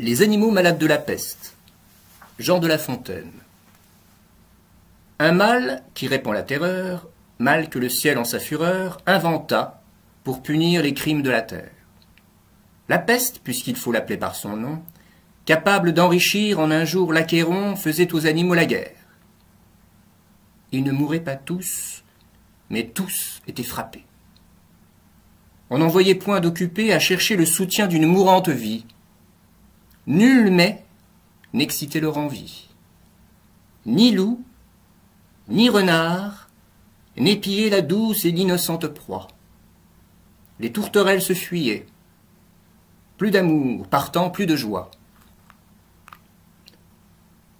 Les animaux malades de la peste. Jean de La Fontaine. Un mal qui répand la terreur, mal que le ciel en sa fureur inventa pour punir les crimes de la terre. La peste, puisqu'il faut l'appeler par son nom, capable d'enrichir en un jour l'Achéron, faisait aux animaux la guerre. Ils ne mouraient pas tous, mais tous étaient frappés. On n'en voyait point d'occupés à chercher le soutien d'une mourante vie. Nul mais n'excitait leur envie. Ni loup, ni renard, n'épiaient la douce et l'innocente proie. Les tourterelles se fuyaient. Plus d'amour, partant plus de joie.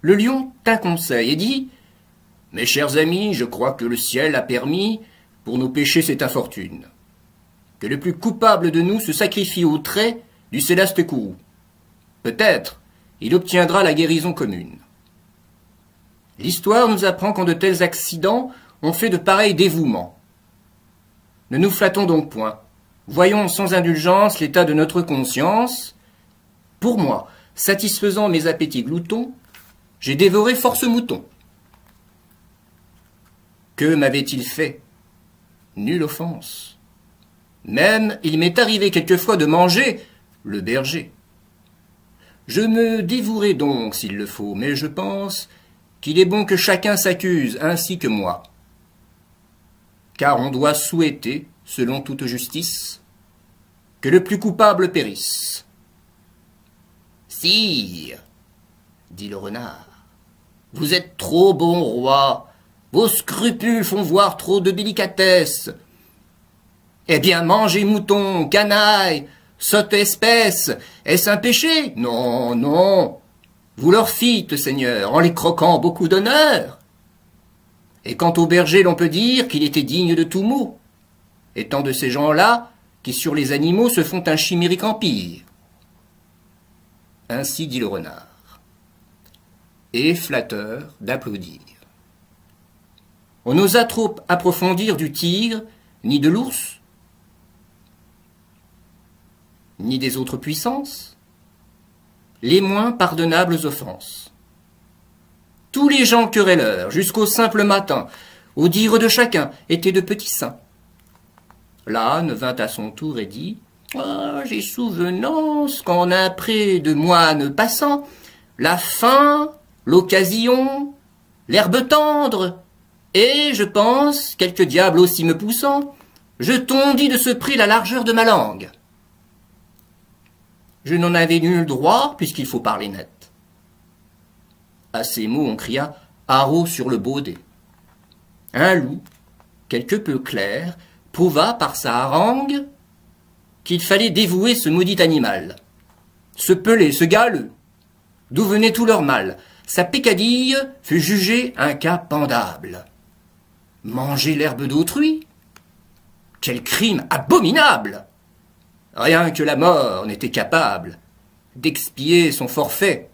Le lion tint conseil et dit « Mes chers amis, je crois que le ciel a permis pour nos péchés cette infortune. Que le plus coupable de nous se sacrifie au trait du céleste courroux. Peut-être il obtiendra la guérison commune. L'histoire nous apprend qu'en de tels accidents, on fait de pareils dévouements. Ne nous flattons donc point. Voyons sans indulgence l'état de notre conscience. Pour moi, satisfaisant mes appétits gloutons, j'ai dévoré force moutons. Que m'avait-il fait? Nulle offense. Même il m'est arrivé quelquefois de manger le berger. Je me dévouerai donc s'il le faut, mais je pense qu'il est bon que chacun s'accuse ainsi que moi. Car on doit souhaiter, selon toute justice, que le plus coupable périsse. Sire, dit le renard, vous êtes trop bon roi, vos scrupules font voir trop de délicatesse. Eh bien, manger mouton, canaille, sotte espèce, est-ce un péché? Non, non. Vous leur fîtes, Seigneur, en les croquant beaucoup d'honneur. Et quant au berger, l'on peut dire qu'il était digne de tout mot, étant de ces gens-là qui sur les animaux se font un chimérique empire. Ainsi dit le renard. Et flatteur d'applaudir. On n'osa trop approfondir du tigre, ni de l'ours, ni des autres puissances, les moins pardonnables offenses. Tous les gens querelleurs, jusqu'au simple matin, au dire de chacun, étaient de petits saints. L'âne vint à son tour et dit « Ah, j'ai souvenance qu'en un pré de moines passant, la faim, l'occasion, l'herbe tendre, et, je pense, quelque diable aussi me poussant, je tondis de ce prix la largeur de ma langue. Je n'en avais nul droit, puisqu'il faut parler net. » À ces mots, on cria « haro sur le baudet ». Un loup, quelque peu clair, prouva par sa harangue qu'il fallait dévouer ce maudit animal. Ce pelé, ce galeux, d'où venait tout leur mal, sa peccadille fut jugée un cas pendable. Manger l'herbe d'autrui? Quel crime abominable! Rien que la mort n'était capable d'expier son forfait.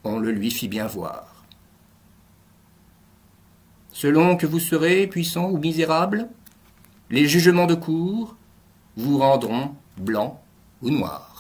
On le lui fit bien voir. Selon que vous serez puissant ou misérable, les jugements de cour vous rendront blanc ou noir.